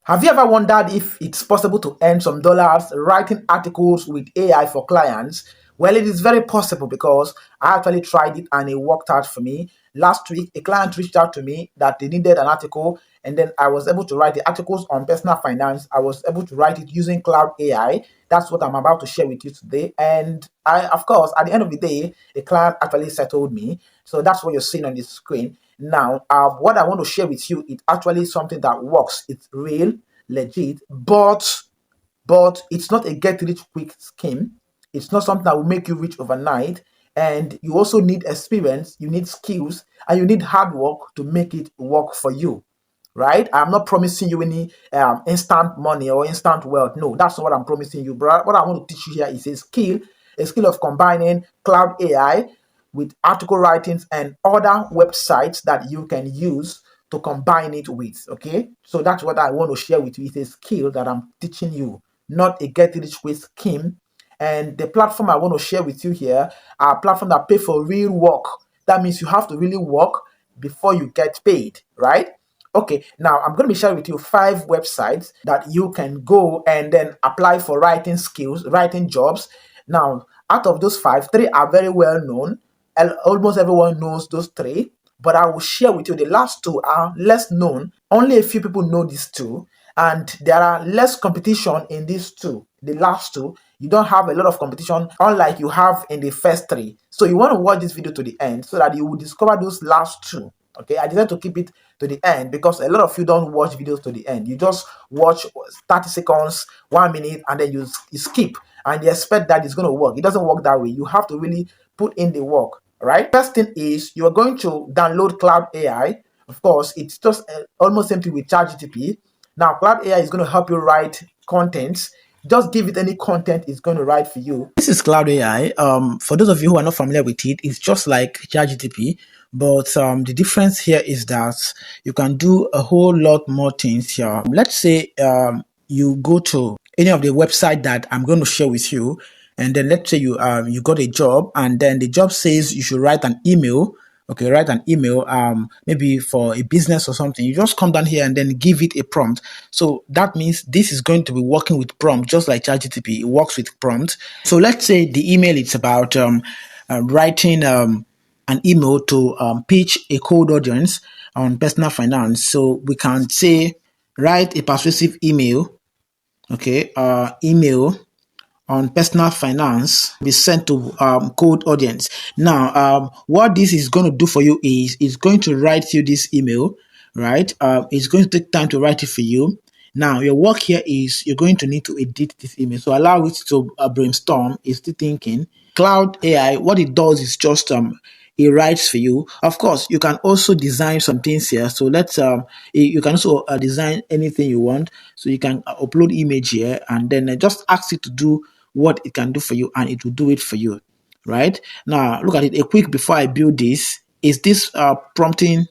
Have you ever wondered if it's possible to earn some dollars writing articles with AI for clients? Well, it is very possible because I actually tried it and it worked out for me. Last week, a client reached out to me that they needed an article, and then I was able to write the articles on personal finance. I was able to write it using Cloud AI. That's what I'm about to share with you today. And of course, at the end of the day, the client actually settled me. So that's what you're seeing on the screen. Now, what I want to share with you is actually something that works. It's real, legit, but it's not a get rich quick scheme. It's not something that will make you rich overnight. And you also need experience, you need skills, and you need hard work to make it work for you. Right? I'm not promising you any instant money or instant wealth. No, that's not what I'm promising you. But what I want to teach you here is a skill of combining cloud AI with article writings and other websites that you can use to combine it with. Okay, so that's what I want to share with you. It's a skill that I'm teaching you, not a get rich quick scheme. And the platform I want to share with you here are platforms that pay for real work. That means you have to really work before you get paid, right? Okay, now I'm going to be sharing with you 5 websites that you can go and then apply for writing skills, writing jobs. Now, out of those 5, 3 are very well known. Almost everyone knows those 3, but I will share with you the last 2 are less known. Only a few people know these 2, and there are less competition in these 2. The last 2, you don't have a lot of competition, unlike you have in the first 3. So you want to watch this video to the end so that you will discover those last 2. Okay, I decided to keep it to the end because a lot of you don't watch videos to the end. You just watch 30 seconds, 1 minute, and then you skip and you expect that it's going to work. It doesn't work that way. You have to really put in the work. Right? First thing is you are going to download Cloud AI. Of course, it's just almost same thing with ChatGPT. Now, Cloud AI is going to help you write content. Just give it any content it's going to write for you. This is Cloud AI. For those of you who are not familiar with it, it's just like ChatGPT, but the difference here is that you can do a whole lot more things here. Let's say you go to any of the website that I'm going to share with you, and then let's say you got a job, and then the job says you should write an email. Okay, write an email, maybe for a business or something. You just come down here and then give it a prompt. So that means this is going to be working with prompt, just like ChatGPT. It works with prompt. So let's say the email is about writing an email to pitch a cold audience on personal finance. So we can say write a persuasive email. Okay, email on personal finance be sent to cold audience. Now, what this is going to do for you is it's going to write you this email, right? It's going to take time to write it for you. Now, your work here is you're going to need to edit this email. So allow it to brainstorm. It's still thinking. Cloud AI, what it does is just it writes for you. Of course, you can also design some things here. So let's you can also design anything you want. So you can upload image here and then just ask it to do what it can do for you, and it will do it for you. Right now, look at it. A quick before I build this, is this prompting?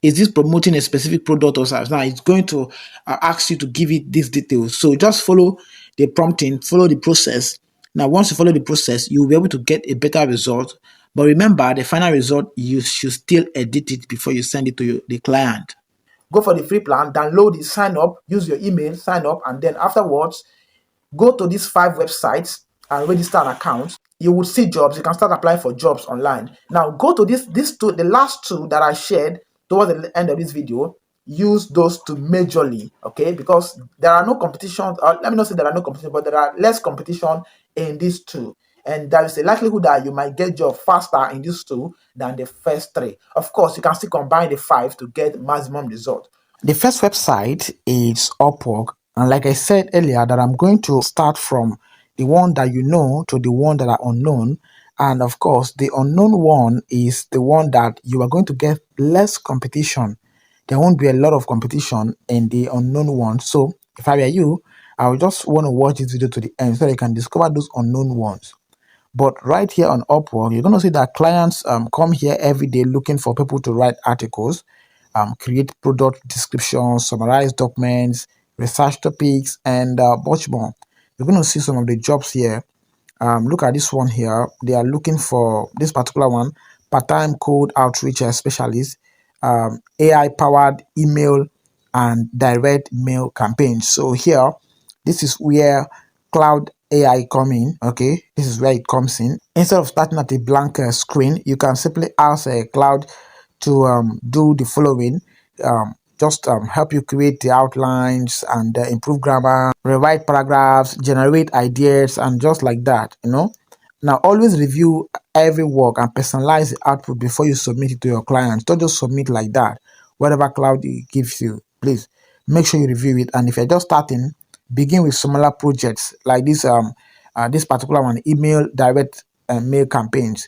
Is this promoting a specific product or service? Now it's going to ask you to give it these details. So just follow the prompting, follow the process. Now, once you follow the process, you'll be able to get a better result. But remember, the final result, you should still edit it before you send it to the client. Go for the free plan, download it, sign up, use your email, sign up, and then afterwards, go to these 5 websites and register an account. You will see jobs. You can start applying for jobs online. Now, go to these 2, the last 2 that I shared towards the end of this video. Use those 2 majorly, okay? Because there are no competition. Let me not say there are no competition, but there are less competition in these 2. And there is a likelihood that you might get job faster in these 2 than the first 3. Of course, you can still combine the 5 to get maximum result. The first website is Upwork. And like I said earlier, that I'm going to start from the one that you know to the one that are unknown. And of course, the unknown one is the one that you are going to get less competition. There won't be a lot of competition in the unknown one. So if I were you, I would just want to watch this video to the end so that you can discover those unknown ones. But right here on Upwork, you're going to see that clients come here every day looking for people to write articles, create product descriptions, summarize documents, research topics, and much more. You're going to see some of the jobs here. Look at this one here. They are looking for this particular one, part-time code outreach specialist, AI-powered email and direct mail campaigns. So here, this is where Cloud AI come in. Okay, this is where it comes in. Instead of starting at a blank screen, you can simply ask Cloud to do the following. Just help you create the outlines and improve grammar, rewrite paragraphs, generate ideas, and just like that, Now, always review every work and personalize the output before you submit it to your clients. Don't just submit like that. Whatever Cloud gives you, please make sure you review it. And if you're just starting, begin with similar projects like this particular one, email direct mail campaigns.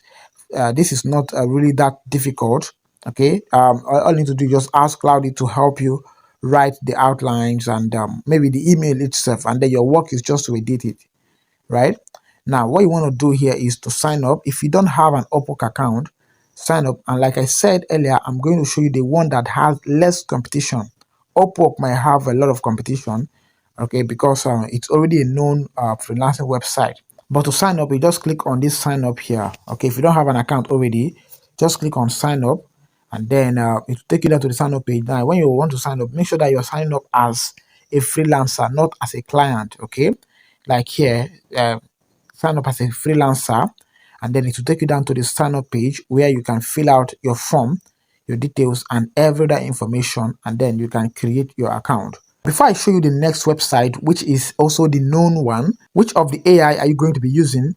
This is not really that difficult. Okay, all you need to do is just ask Cloudy to help you write the outlines and maybe the email itself, and then your work is just to edit it, right? Now, what you want to do here is to sign up. If you don't have an Upwork account, sign up. And like I said earlier, I'm going to show you the one that has less competition. Upwork might have a lot of competition, okay, because it's already a known freelancing website. But to sign up, you just click on this sign up here. Okay, if you don't have an account already, just click on sign up, and then it will take you down to the sign up page. Now, when you want to sign up, make sure that you're signing up as a freelancer, not as a client. Okay, like here, sign up as a freelancer, and then it will take you down to the sign up page where you can fill out your form, your details, and every other information, and then you can create your account. Before I show you the next website, which is also the known one, which of the AI are you going to be using?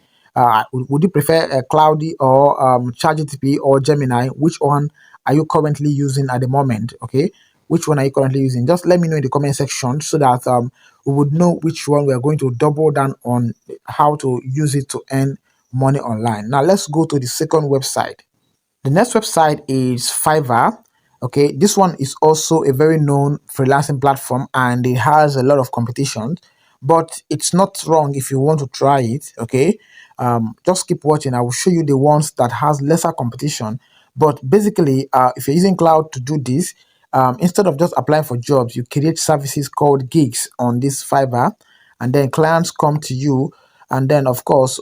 Would you prefer Cloudy or ChatGPT or Gemini? Which one are you currently using at the moment? Okay, which one are you currently using? Just let me know in the comment section so that we would know which one we are going to double down on, how to use it to earn money online. Now let's go to the second website. The next website is Fiverr. Okay, this one is also a very known freelancing platform and it has a lot of competition, but it's not wrong if you want to try it. Okay, just keep watching. I will show you the ones that has lesser competition. But basically, if you're using Cloud to do this, instead of just applying for jobs, you create services called gigs on this Fiverr, and then clients come to you. And then, of course,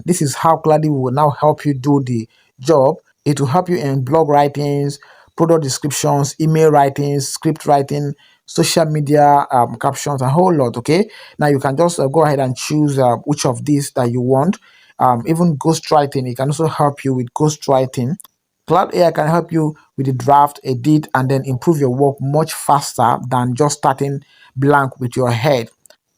this is how Cloudy will now help you do the job. It will help you in blog writings, product descriptions, email writings, script writing, social media captions, a whole lot. Okay, now you can just go ahead and choose which of these that you want. Even ghostwriting, it can also help you with ghostwriting. Cloud AI can help you with the draft, edit, and then improve your work much faster than just starting blank with your head.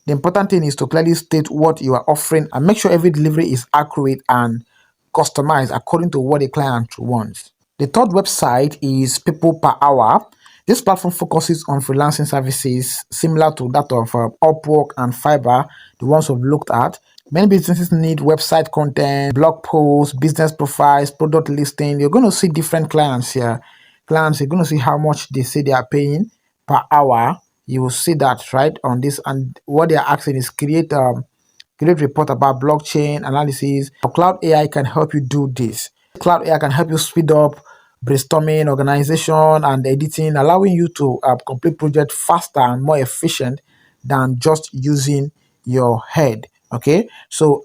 The important thing is to clearly state what you are offering and make sure every delivery is accurate and customized according to what the client wants. The third website is PeoplePerHour. This platform focuses on freelancing services similar to that of Upwork and Fiverr, the ones we've looked at. Many businesses need website content, blog posts, business profiles, product listing. You're going to see different clients here. Clients, you're going to see how much they say they are paying per hour. You will see that right on this, and what they are asking is create report about blockchain analysis. Cloud AI can help you do this. Cloud AI can help you speed up brainstorming, organization, and editing, allowing you to complete project faster and more efficient than just using your head. Okay, so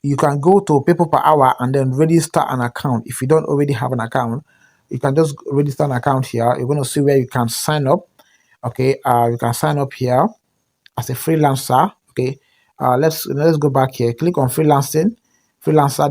you can go to PeoplePerHour and then register an account. If you don't already have an account, you can just register an account here. You're going to see where you can sign up. Okay, you can sign up here as a freelancer. Okay, let's go back here. Click on freelancer,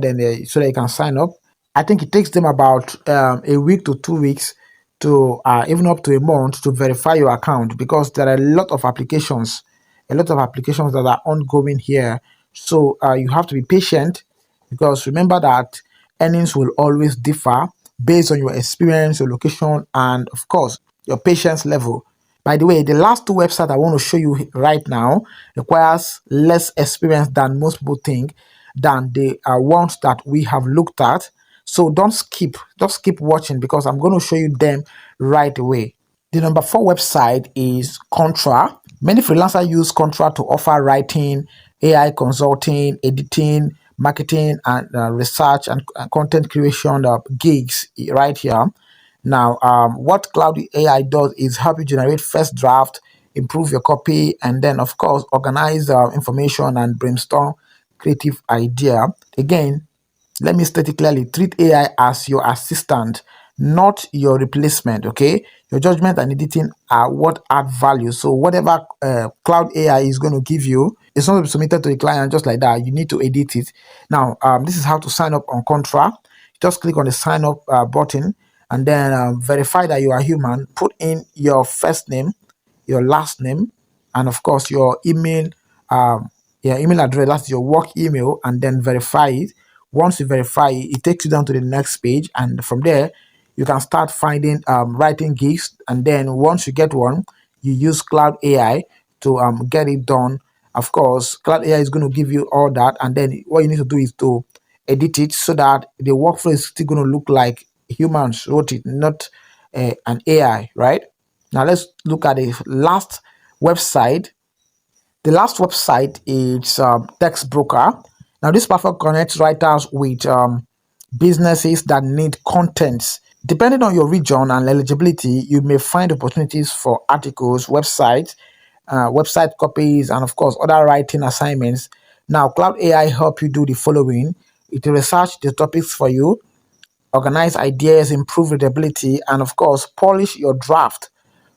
then so that you can sign up. I think it takes them about a week to 2 weeks to even up to a month to verify your account, because there are a lot of applications that are ongoing here. So you have to be patient, because remember that earnings will always differ based on your experience, your location, and of course your patience level. By the way, the last two websites I want to show you right now requires less experience than most people think, than the ones that we have looked at. So don't skip, just keep watching, because I'm going to show you them right away. The number 4 website is Contra. Many freelancers use Contra to offer writing, AI consulting, editing, marketing, and research and content creation gigs right here. Now, what Cloud AI does is help you generate first draft, improve your copy, and then, of course, organize information and brainstorm creative idea. Again, let me state it clearly. Treat AI as your assistant, not your replacement. Okay, your judgment and editing are what add value. So whatever Cloud AI is going to give you, it's not submitted to the client just like that. You need to edit it. Now, this is how to sign up on Contra. Just click on the sign up button, and then verify that you are human. Put in your first name, your last name, and of course your email address. That's your work email, and then verify it. Once you verify it, it takes you down to the next page, and from there you can start finding writing gigs. And then once you get one, you use Cloud AI to get it done. Of course, Cloud AI is going to give you all that, and then what you need to do is to edit it so that the workflow is still going to look like humans wrote it, not an AI, right? Now let's look at the last website. The last website is Textbroker. Now this platform connects writers with businesses that need contents. Depending on your region and eligibility, you may find opportunities for articles, website copies, and of course other writing assignments. Now Cloud AI help you do the following. It will research the topics for you, organize ideas, improve readability, and of course polish your draft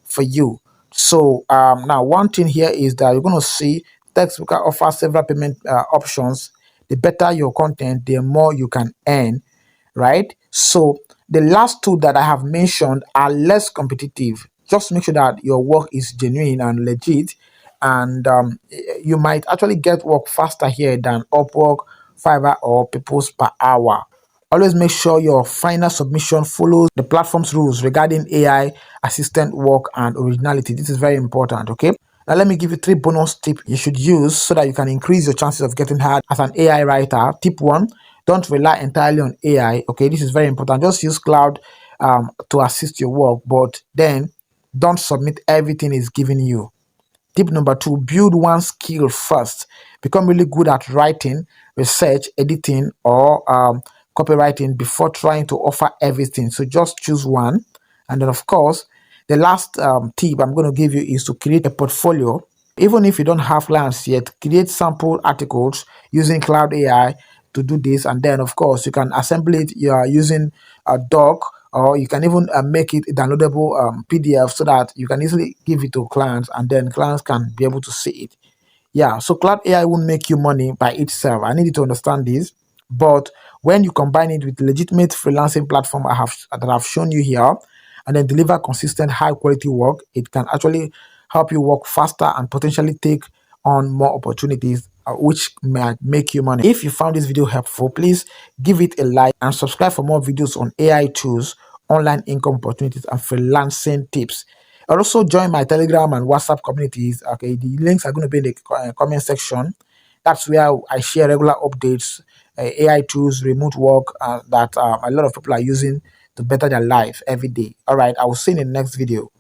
for you. So now one thing here is that you're going to see Textbroker offers several payment options. The better your content, the more you can earn, right? So the last two that I have mentioned are less competitive. Just make sure that your work is genuine and legit, and you might actually get work faster here than Upwork, Fiverr, or People's per hour. Always make sure your final submission follows the platform's rules regarding AI assistant work and originality. This is very important, okay? Now let me give you 3 bonus tips you should use so that you can increase your chances of getting hired as an AI writer. Tip 1, don't rely entirely on AI, okay? This is very important. Just use Cloud to assist your work, but then don't submit everything it's giving you. Tip number 2, build one skill first. Become really good at writing, research, editing, or copywriting before trying to offer everything. So just choose one. And then, of course, the last tip I'm going to give you is to create a portfolio. Even if you don't have clients yet, create sample articles using Cloud AI to do this. And then, of course, you can assemble it. You are using a doc, or you can even make it a downloadable PDF so that you can easily give it to clients, and then clients can be able to see it. Yeah, so Cloud AI won't make you money by itself. I need you to understand this. But when you combine it with legitimate freelancing platform that I've shown you here, and then deliver consistent high quality work, it can actually help you work faster and potentially take on more opportunities, which might make you money. If you found this video helpful, please give it a like and subscribe for more videos on AI tools, online income opportunities, and freelancing tips. Also join my Telegram and WhatsApp communities. Okay, the links are going to be in the comment section. That's where I share regular updates, AI tools, remote work that a lot of people are using to better their life every day. All right, I will see you in the next video.